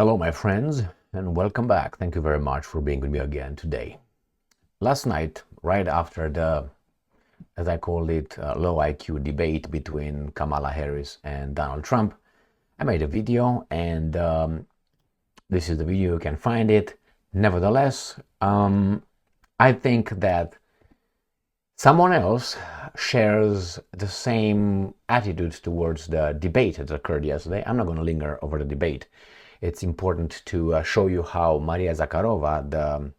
Hello, my friends, and welcome back. Thank you very much for being with me again today. Last night, right after the, as I called it, low IQ debate between Kamala Harris and Donald Trump, I made a video, and this is the video. You can find it. Nevertheless, I think that someone else shares the same attitudes towards the debate that occurred yesterday. I'm not going to linger over the debate. It's important to show you how Maria Zakharova, the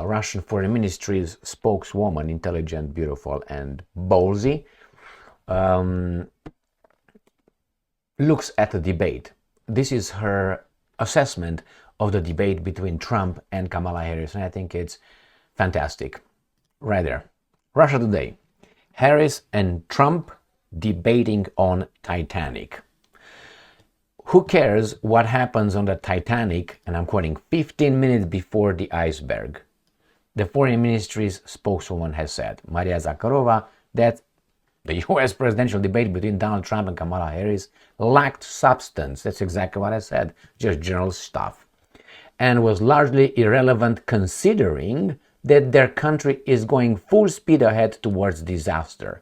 Russian Foreign Ministry's spokeswoman, intelligent, beautiful, and ballsy, looks at the debate. This is her assessment of the debate between Trump and Kamala Harris, and I think it's fantastic. Right there. Russia Today. Harris and Trump debating on Titanic. Who cares what happens on the Titanic, and I'm quoting, 15 minutes before the iceberg? The Foreign Ministry's spokeswoman has said, Maria Zakharova, that the US presidential debate between Donald Trump and Kamala Harris lacked substance. That's exactly what I said, just general stuff. And was largely irrelevant considering that their country is going full speed ahead towards disaster.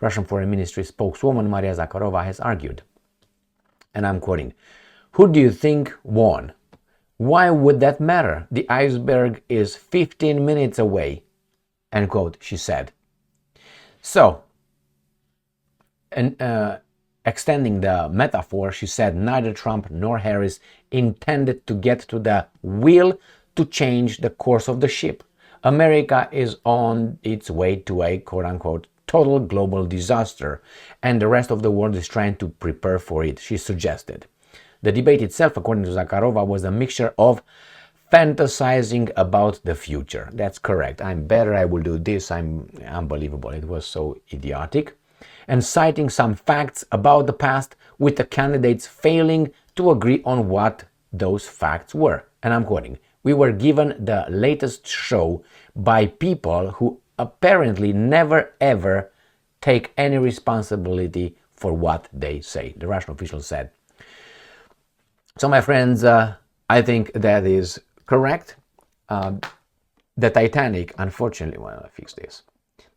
Russian Foreign Ministry spokeswoman Maria Zakharova has argued. And I'm quoting, "Who do you think won? Why would that matter? The iceberg is 15 minutes away," end quote, she said. So, extending the metaphor, she said neither Trump nor Harris intended to get to the wheel to change the course of the ship. America is on its way to a quote-unquote total global disaster, and the rest of the world is trying to prepare for it, she suggested. The debate itself, according to Zakharova, was a mixture of fantasizing about the future. That's correct. I'm better, I will do this, I'm unbelievable. It was so idiotic. And citing some facts about the past, with the candidates failing to agree on what those facts were. And I'm quoting, "We were given the latest show by people who apparently never ever take any responsibility for what they say," the Russian official said. So, my friends, I think that is correct. The Titanic, unfortunately, well, I'll fix this.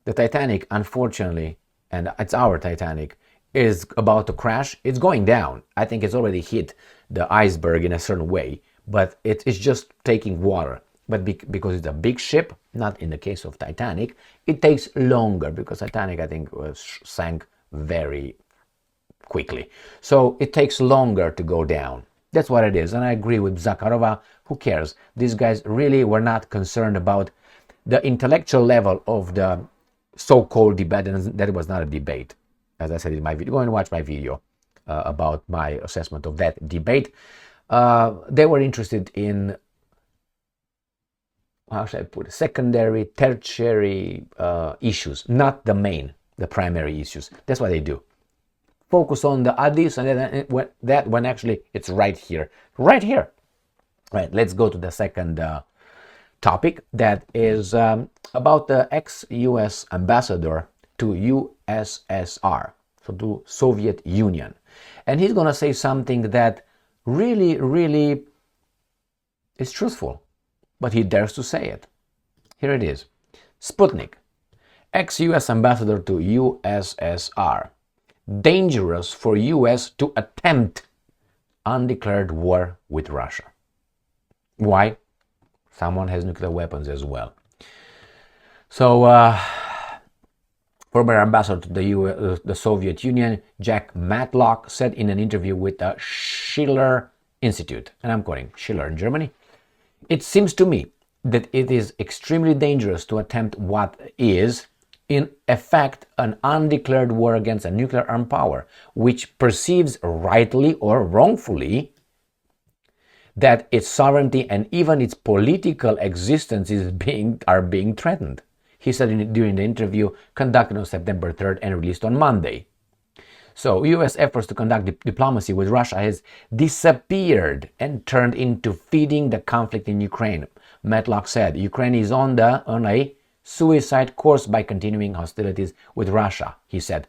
The Titanic, unfortunately, and it's our Titanic, is about to crash. It's going down. I think it's already hit the iceberg in a certain way, but it's just taking water. But because it's a big ship, not in the case of Titanic, it takes longer, because Titanic, I think, sank very quickly. So it takes longer to go down. That's what it is. And I agree with Zakharova. Who cares? These guys really were not concerned about the intellectual level of the so-called debate, and that was not a debate. As I said in my video, go and watch my video about my assessment of that debate. They were interested in, how should I put it, secondary, tertiary issues, not the primary issues. That's what they do. Focus on the this and that when actually it's right here. Right here. Right, let's go to the second topic, that is about the ex-US ambassador to USSR, so to Soviet Union. And he's going to say something that really is truthful, but he dares to say it. Here it is. Sputnik, ex-US ambassador to USSR. Dangerous for US to attempt undeclared war with Russia. Why? Someone has nuclear weapons as well. So, former ambassador to the Soviet Union, Jack Matlock, said in an interview with the Schiller Institute, and I'm quoting, Schiller in Germany, "It seems to me that it is extremely dangerous to attempt what is, in effect, an undeclared war against a nuclear armed power, which perceives rightly or wrongfully that its sovereignty and even its political existence are being threatened," he said during the interview conducted on September 3rd and released on Monday. So, U.S. efforts to conduct diplomacy with Russia has disappeared and turned into feeding the conflict in Ukraine. Matlock said Ukraine is on a suicide course by continuing hostilities with Russia, he said.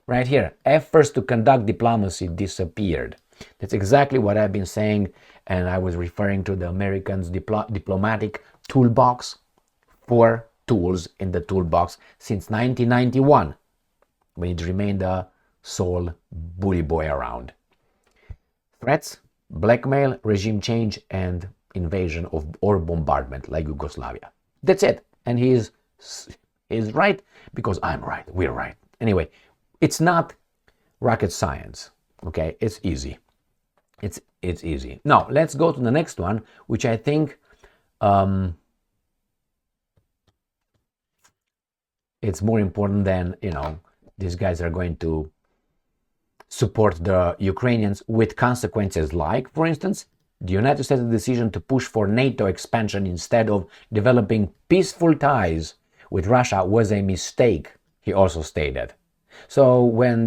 Right here, efforts to conduct diplomacy disappeared. That's exactly what I've been saying, and I was referring to the Americans' diplomatic toolbox. 4 tools in the toolbox since 1991, when it remained the sole bully boy around. Threats, blackmail, regime change, and invasion of or bombardment like Yugoslavia. That's it. And he's right because I'm right. We're right. Anyway, it's not rocket science. Okay, it's easy. It's easy. Now let's go to the next one, which I think it's more important than, these guys are going to support the Ukrainians with consequences like, for instance, the United States' decision to push for NATO expansion instead of developing peaceful ties with Russia was a mistake, he also stated. So when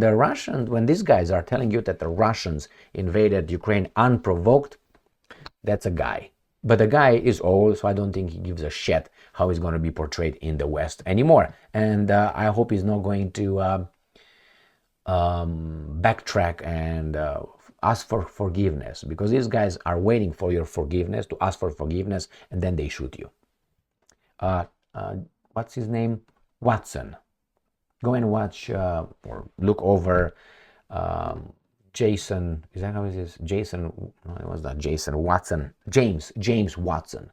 these guys are telling you that the Russians invaded Ukraine unprovoked, that's a guy. But the guy is old, so I don't think he gives a shit how he's going to be portrayed in the West anymore. And I hope he's not going to backtrack and ask for forgiveness, because these guys are waiting for your forgiveness, to ask for forgiveness, and then they shoot you. What's his name? Watson. Go and watch or look over Jason, is that how it is? Jason, no, it was not Jason Watson. James Watson.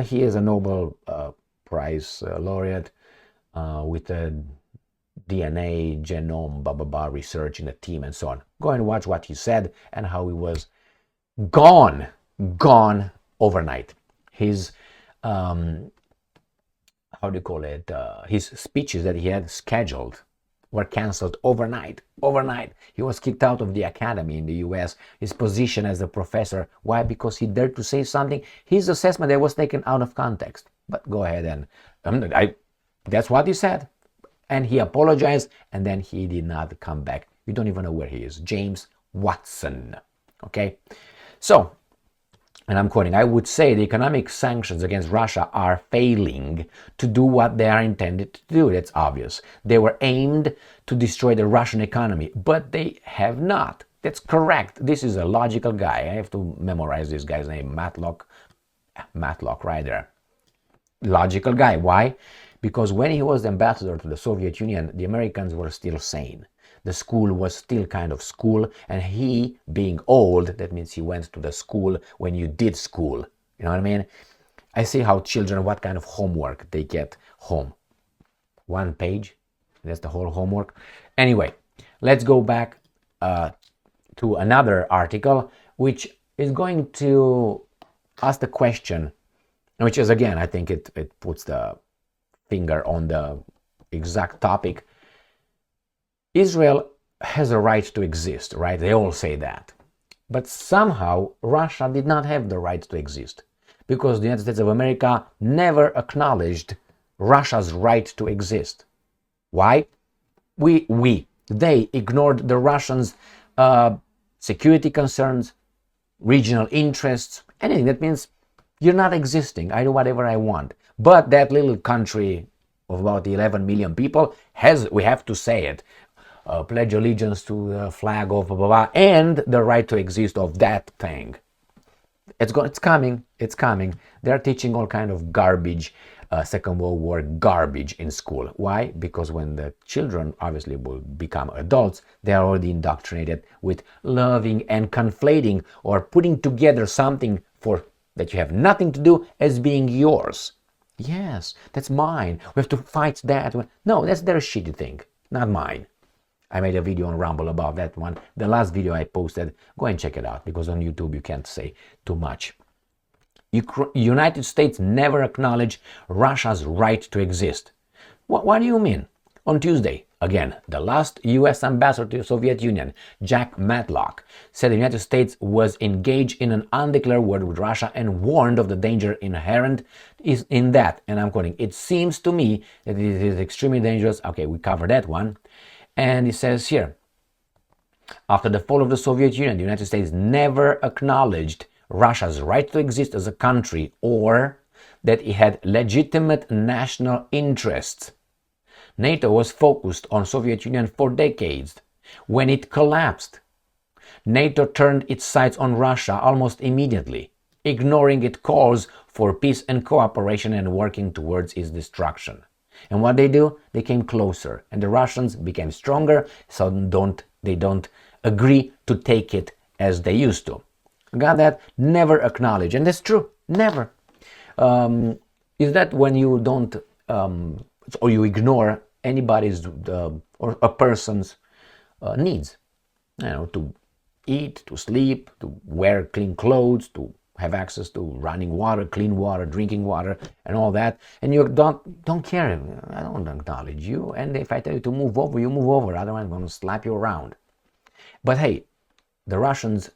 He is a Nobel Prize laureate with a DNA, genome, blah, blah, blah, research in a team and so on. Go and watch what he said and how he was gone overnight. His, how do you call it? His speeches that he had scheduled were cancelled overnight. He was kicked out of the academy in the US. His position as a professor. Why? Because he dared to say something. His assessment that was taken out of context. But go ahead and that's what he said. And he apologized, and then he did not come back. You don't even know where he is. James Watson. Okay? So, and I'm quoting, I would say the economic sanctions against Russia are failing to do what they are intended to do. That's obvious. They were aimed to destroy the Russian economy, but they have not. That's correct. This is a logical guy. I have to memorize this guy's name, Matlock right there. Logical guy. Why? Because when he was the ambassador to the Soviet Union, the Americans were still sane. The school was still kind of school, and he, being old, that means he went to the school when you did school. You know what I mean? I see how children, what kind of homework they get home. 1 page, that's the whole homework. Anyway, let's go back to another article, which is going to ask the question, which is, again, I think it puts the finger on the exact topic. Israel has a right to exist, right? They all say that. But somehow Russia did not have the right to exist, because the United States of America never acknowledged Russia's right to exist. Why? They ignored the Russians' security concerns, regional interests, anything. That means you're not existing. I do whatever I want. But that little country of about 11 million people we have to say it, pledge allegiance to the flag of blah, blah, blah, and the right to exist of that thing. It's coming. They're teaching all kind of garbage, Second World War garbage in school. Why? Because when the children obviously will become adults, they are already indoctrinated with loving and conflating or putting together something that you have nothing to do as being yours. Yes, that's mine. We have to fight that. No, that's their shitty thing, not mine. I made a video on Rumble about that one. The last video I posted, go and check it out, because on YouTube you can't say too much. United States never acknowledged Russia's right to exist. What do you mean? On Tuesday, again, the last US ambassador to the Soviet Union, Jack Matlock, said the United States was engaged in an undeclared war with Russia and warned of the danger inherent in that. And I'm quoting, it seems to me that it is extremely dangerous. Okay, we covered that one. And it says here, after the fall of the Soviet Union, the United States never acknowledged Russia's right to exist as a country, or that it had legitimate national interests. NATO was focused on Soviet Union for decades. When it collapsed, NATO turned its sights on Russia almost immediately, ignoring its calls for peace and cooperation and working towards its destruction. And what they do? They came closer, and the Russians became stronger, so they don't agree to take it as they used to. Got that? Never acknowledge, and that's true. Never. Is that when you don't or you ignore anybody's or a person's needs? You know, to eat, to sleep, to wear clean clothes, to have access to running water, clean water, drinking water, and all that, and you don't care. I don't acknowledge you, and if I tell you to move over, you move over. Otherwise, I'm going to slap you around. But hey, the Russians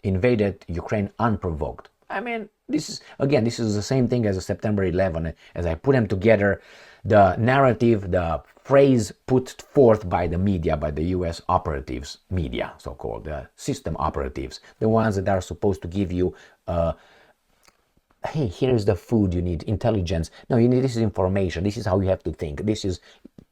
invaded Ukraine unprovoked. I mean, this is the same thing as a September 11. As I put them together, the narrative, the phrase put forth by the media, by the US operatives, media, so-called, the system operatives, the ones that are supposed to give you, hey, here's the food you need, intelligence. No, you need, this is information. This is how you have to think.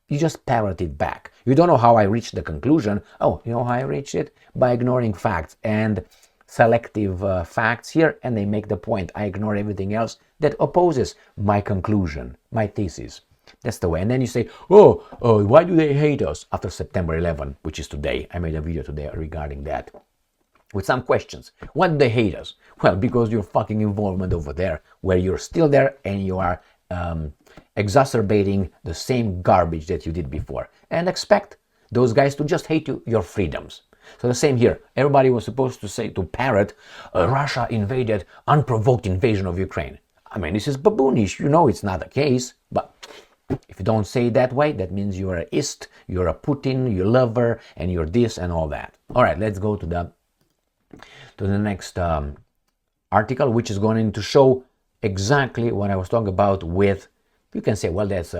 You just parrot it back. You don't know how I reached the conclusion. Oh, you know how I reached it? By ignoring facts and selective facts here, and they make the point. I ignore everything else that opposes my conclusion, my thesis. That's the way. And then you say, why do they hate us after September 11, which is today? I made a video today regarding that with some questions. Why do they hate us? Well, because your fucking involvement over there, where you're still there and you are exacerbating the same garbage that you did before. And expect those guys to just hate your freedoms. So the same here. Everybody was supposed to say, to parrot, Russia invaded, unprovoked invasion of Ukraine. I mean, this is baboonish. You know it's not the case, but if you don't say it that way, that means you're a ist, you're a Putin, you're a lover, and you're this and all that. All right, let's go to the next article, which is going to show exactly what I was talking about with, you can say, well, that's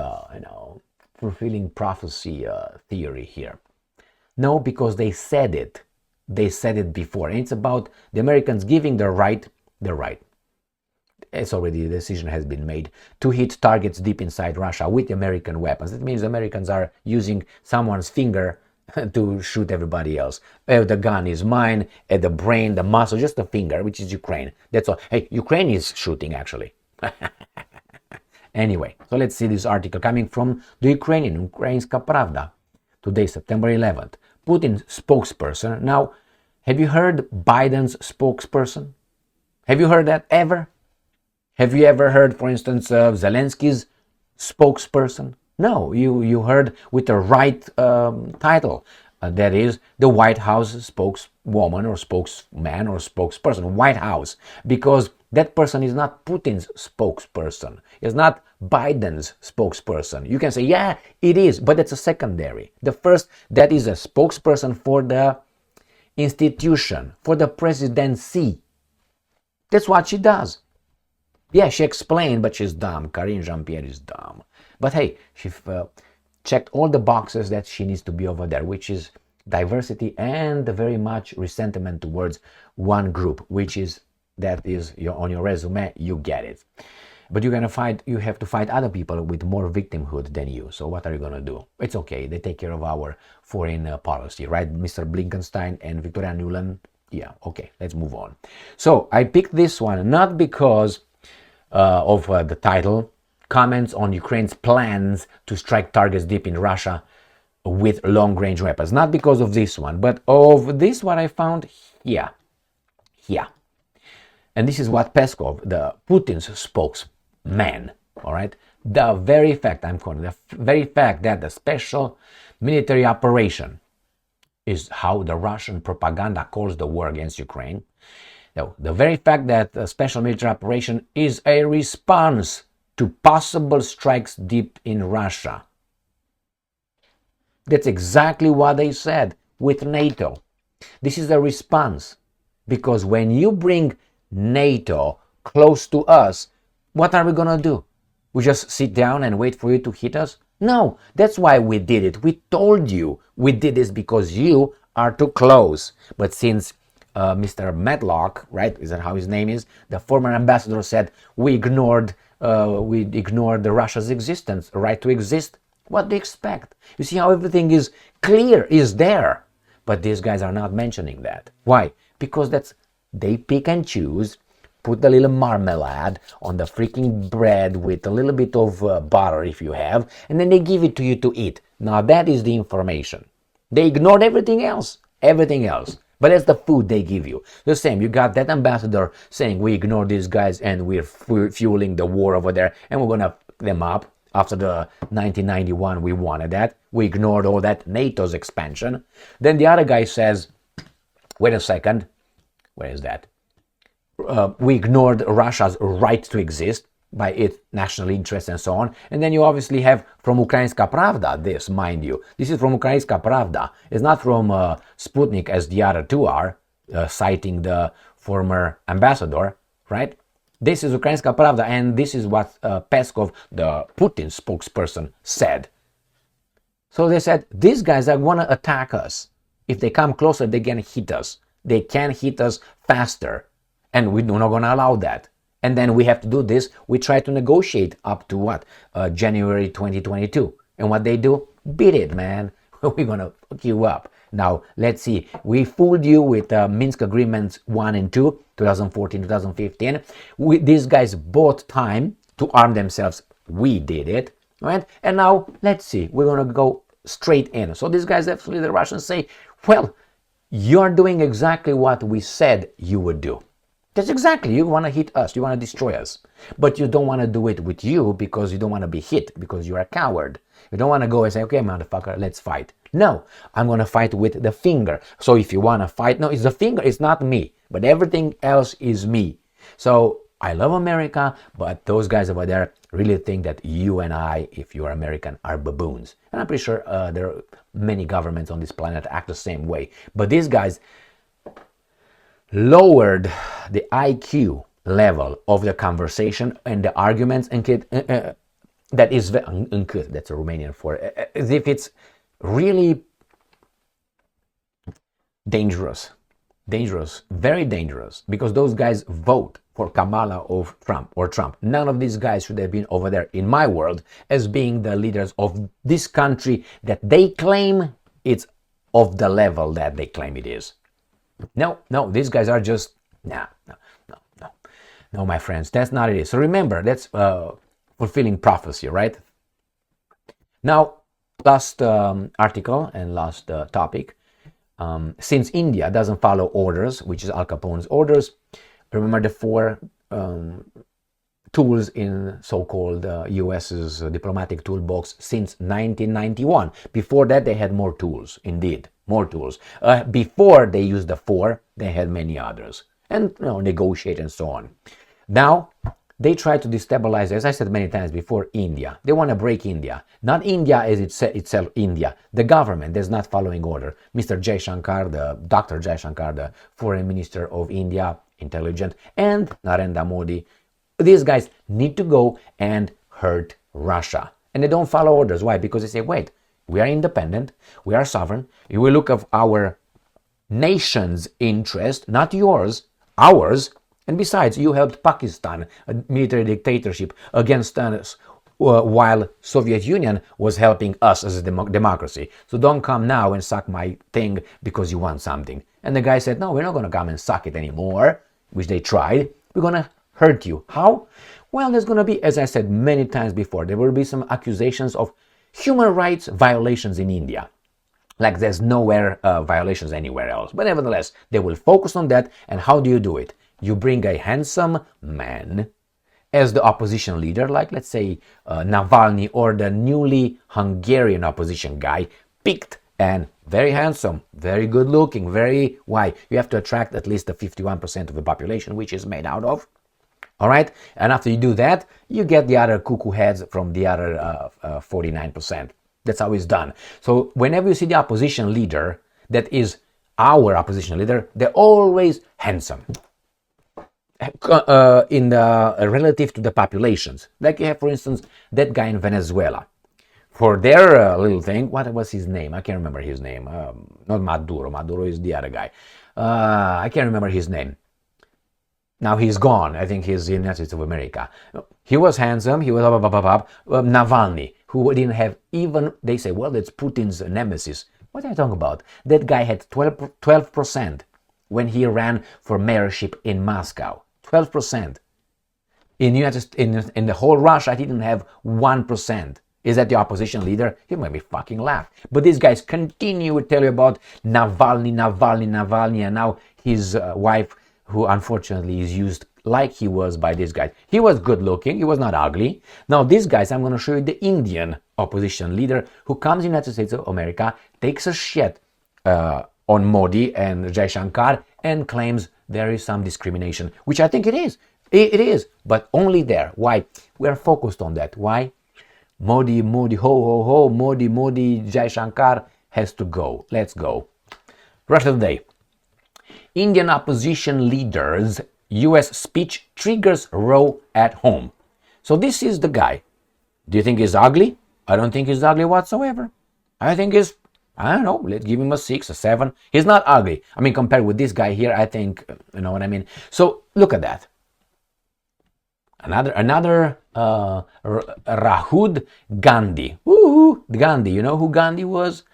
fulfilling prophecy theory here. No, because they said it. They said it before. And it's about the Americans giving the right. It's already, the decision has been made to hit targets deep inside Russia with American weapons. That means Americans are using someone's finger to shoot everybody else. The gun is mine, the brain, the muscle, just the finger, which is Ukraine. That's all. Hey, Ukraine is shooting, actually. Anyway, so let's see this article coming from the Ukrainian, Ukrainska Pravda. Today, September 11th. Putin's spokesperson. Now, have you heard Biden's spokesperson? Have you heard that ever? Have you ever heard, for instance, Zelensky's spokesperson? No, you heard with the right title. That is the White House spokeswoman or spokesman or spokesperson, White House, because that person is not Putin's spokesperson. It's not Biden's spokesperson. You can say, yeah, it is, but it's a secondary. The first, that is a spokesperson for the institution, for the presidency. That's what she does. Yeah, she explained, but she's dumb. Karine Jean-Pierre is dumb. But hey, she checked all the boxes that she needs to be over there, which is diversity and very much resentment towards one group, which is, that is on your resume, you get it. But you have to fight other people with more victimhood than you. So what are you going to do? It's okay. They take care of our foreign policy, right? Mr. Blinkenstein and Victoria Nuland. Yeah, okay, let's move on. So I picked this one not because of the title, comments on Ukraine's plans to strike targets deep in Russia with long-range weapons. Not because of this one, but of this what I found here. And this is what Peskov, the Putin's spokesman, all right, the very fact that the special military operation is how the Russian propaganda calls the war against Ukraine. Now, the very fact that the special military operation is a response to possible strikes deep in Russia. That's exactly what they said with NATO. This is a response, because when you bring NATO close to us, what are we going to do? We just sit down and wait for you to hit us? No, that's why we did it. We told you we did this because you are too close. But since Mr. Medlock, right, is that how his name is? The former ambassador said we ignored the Russia's existence, right to exist. What do you expect? You see how everything is clear, is there. But these guys are not mentioning that. Why? Because they pick and choose, put a little marmalade on the freaking bread with a little bit of butter if you have, and then they give it to you to eat. Now that is the information. They ignored everything else. But that's the food they give you. The same, you got that ambassador saying we ignore these guys and we're fueling the war over there and we're gonna fuck them up. After the 1991, we wanted that. We ignored all that NATO's expansion. Then the other guy says, wait a second, where is that? We ignored Russia's right to exist by its national interest and so on. And then you obviously have from Ukrainska Pravda this, mind you. This is from Ukrainska Pravda. It's not from Sputnik as the other two are, citing the former ambassador, right? This is Ukrainska Pravda, and this is what Peskov, the Putin spokesperson, said. So they said, these guys are going to attack us. If they come closer, they can hit us. They can hit us faster. And we're not going to allow that. And then we have to do this. We try to negotiate up to what? January 2022. And what they do? Beat it, man. We're going to fuck you up. Now, let's see. We fooled you with Minsk Agreements 1 and 2, 2014, 2015. These guys bought time to arm themselves. We did it, right? And now, let's see. We're going to go straight in. So these guys, actually, the Russians say, well, you're doing exactly what we said you would do. That's exactly, you want to hit us, you want to destroy us. But you don't want to do it with you because you don't want to be hit, because you're a coward. You don't want to go and say, okay, motherfucker, let's fight. No, I'm going to fight with the finger. So if you want to fight, no, it's the finger, it's not me. But everything else is me. So I love America, but those guys over there really think that you and I, if you're American, are baboons. And I'm pretty sure there are many governments on this planet that act the same way. But these guys lowered the IQ level of the conversation and the arguments, and that is that's a Romanian for as if it's really dangerous, very dangerous, because those guys vote for Kamala or Trump. None of these guys should have been over there in my world as being the leaders of this country that they claim it's of the level that they claim it is. No, these guys are just, no, my friends, that's not it. So remember, that's fulfilling prophecy, right? Now, last article and last topic, since India doesn't follow orders, which is Al Capone's orders, remember the four tools in so-called US's diplomatic toolbox since 1991. Before that, they had more tools, indeed. More tools. Before they used the four, they had many others. And negotiate and so on. Now, they try to destabilize, as I said many times before, India. They want to break India. Not India as itself, India. The government that's not following order. Mr. Dr. Jaishankar, the foreign minister of India, intelligent, and Narendra Modi. These guys need to go and hurt Russia. And they don't follow orders. Why? Because they say, wait, we are independent, we are sovereign, we will look at our nation's interest, not yours, ours. And besides, you helped Pakistan, a military dictatorship, against us, while Soviet Union was helping us as a democracy. So don't come now and suck my thing because you want something. And the guy said, no, we're not going to come and suck it anymore, which they tried. We're going to hurt you. How? Well, there's going to be, as I said many times before, there will be some accusations of human rights violations in India. Like there's nowhere violations anywhere else. But nevertheless, they will focus on that. And how do you do it? You bring a handsome man as the opposition leader, like let's say Navalny or the newly Hungarian opposition guy, picked and very handsome, very good looking, why? You have to attract at least the 51% of the population, which is made out of. All right, and after you do that, you get the other cuckoo heads from the other 49%. That's how it's done. So whenever you see the opposition leader, that is our opposition leader, they're always handsome in the relative to the populations. Like you have, for instance, that guy in Venezuela. For their little thing, what was his name? I can't remember his name. Not Maduro. Maduro is the other guy. I can't remember his name. Now he's gone. I think he's in the United States of America. He was handsome. He was Navalny, who didn't have even, they say, well, it's Putin's nemesis. What are you talking about? That guy had 12% when he ran for mayorship in Moscow. 12%. In the whole Russia, I didn't have 1%. Is that the opposition leader? He made me fucking laugh. But these guys continue to tell you about Navalny, and now his wife, who unfortunately is used like he was by this guy. He was good looking, he was not ugly. Now these guys, I'm going to show you the Indian opposition leader who comes in the United States of America, takes a shit on Modi and Jai Shankar and claims there is some discrimination, which I think it is. It is, but only there. Why? We are focused on that. Why? Modi, Modi, Jai Shankar has to go. Let's go. Rest of the day. Indian opposition leaders' US speech triggers row at home. So this is the guy. Do you think he's ugly? I don't think he's ugly whatsoever. I think he's, I don't know, let's give him a 6, a 7. He's not ugly. I mean, compared with this guy here, I think, you know what I mean? So look at that. Another Rahul Gandhi. Woohoo! Gandhi. You know who Gandhi was?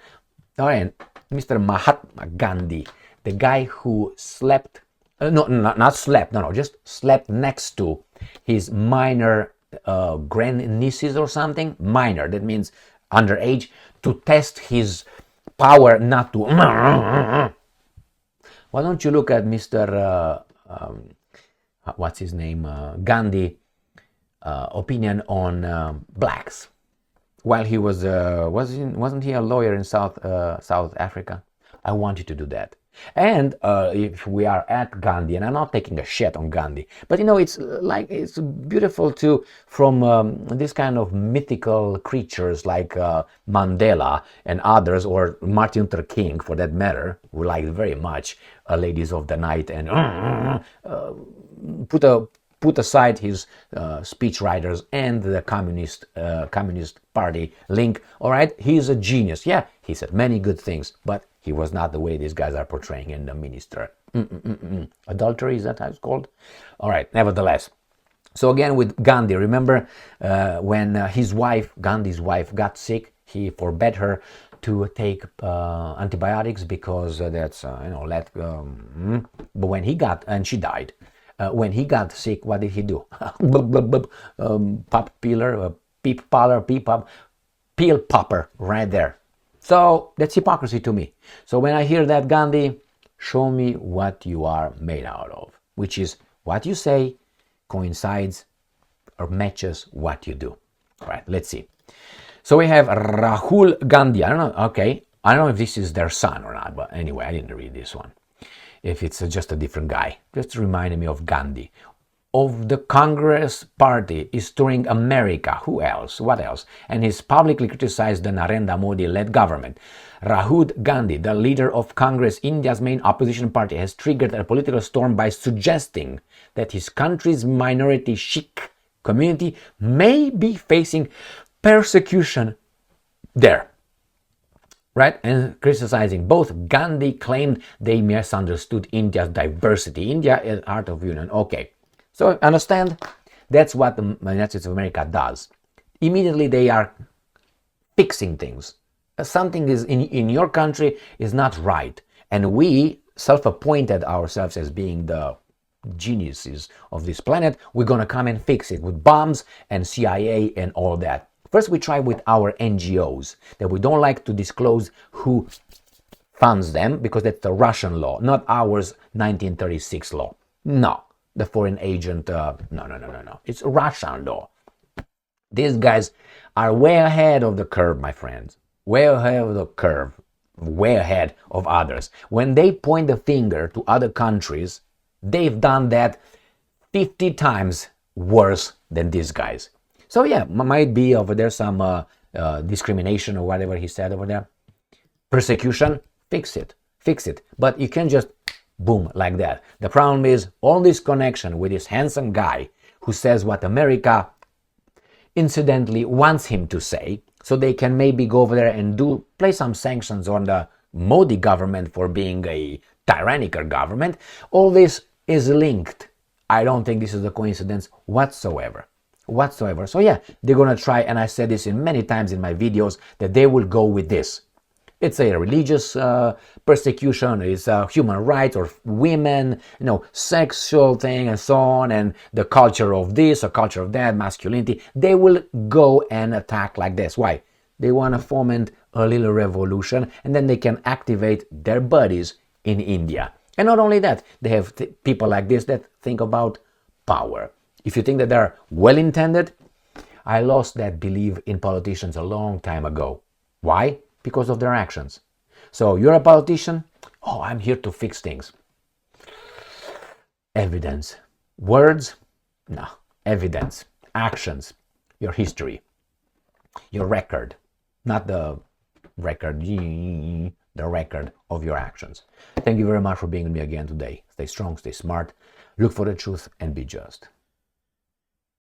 All right, Mr. Mahatma Gandhi, the guy who slept, just slept next to his minor grandnieces or something. Minor, that means underage, to test his power not to. Why don't you look at Mr. What's his name? Gandhi. Opinion on blacks, while he was wasn't he a lawyer in South Africa? I want you to do that. And if we are at Gandhi, and I'm not taking a shit on Gandhi, but you know, it's beautiful to from this kind of mythical creatures like Mandela and others, or Martin Luther King for that matter, who like very much Ladies of the Night, and put aside his speechwriters and the Communist Party link. All right, he's a genius. Yeah, he said many good things, but he was not the way these guys are portraying in the minister. Adultery, is that how it's called? All right, nevertheless. So again with Gandhi, remember when his wife, Gandhi's wife, got sick, he forbade her to take antibiotics because that's, but when he got, and she died. When he got sick, what did he do? Pop peeler, peel popper, right there. So that's hypocrisy to me. So when I hear that, Gandhi, show me what you are made out of, which is what you say coincides or matches what you do. All right, let's see. So we have Rahul Gandhi. I don't know. Okay, I don't know if this is their son or not, but anyway, I didn't read this one. If it's just a different guy, just reminding me of Gandhi. Of the Congress Party is touring America. Who else? What else? And he's publicly criticized the Narendra Modi-led government. Rahul Gandhi, the leader of Congress, India's main opposition party, has triggered a political storm by suggesting that his country's minority Sikh community may be facing persecution there. Right? And criticizing both. Gandhi claimed they misunderstood India's diversity. India is heart of union. Okay. So understand? That's what the United States of America does. Immediately they are fixing things. Something is in your country is not right. And we self-appointed ourselves as being the geniuses of this planet. We're going to come and fix it with bombs and CIA and all that. First, we try with our NGOs that we don't like to disclose who funds them because that's the Russian law, not ours 1936 law. No, the foreign agent, no. It's Russian law. These guys are way ahead of the curve, my friends. Way ahead of the curve. Way ahead of others. When they point the finger to other countries, they've done that 50 times worse than these guys. So yeah, might be over there some discrimination or whatever he said over there. Persecution, fix it. But you can't just boom like that. The problem is all this connection with this handsome guy who says what America incidentally wants him to say, so they can maybe go over there and play some sanctions on the Modi government for being a tyrannical government. All this is linked. I don't think this is a coincidence whatsoever. So yeah, they're gonna try, and I said this in many times in my videos, that they will go with this. It's a religious persecution, it's human rights or women, sexual thing and so on, and the culture of this or culture of that, masculinity. They will go and attack like this. Why? They want to foment a little revolution, and then they can activate their buddies in India. And not only that, they have people like this that think about power. If you think that they're well-intended, I lost that belief in politicians a long time ago. Why? Because of their actions. So you're a politician? Oh, I'm here to fix things. Evidence. Words? No. Evidence. Actions. Your history. Your record. Not the record, the record of your actions. Thank you very much for being with me again today. Stay strong, stay smart, look for the truth, and be just.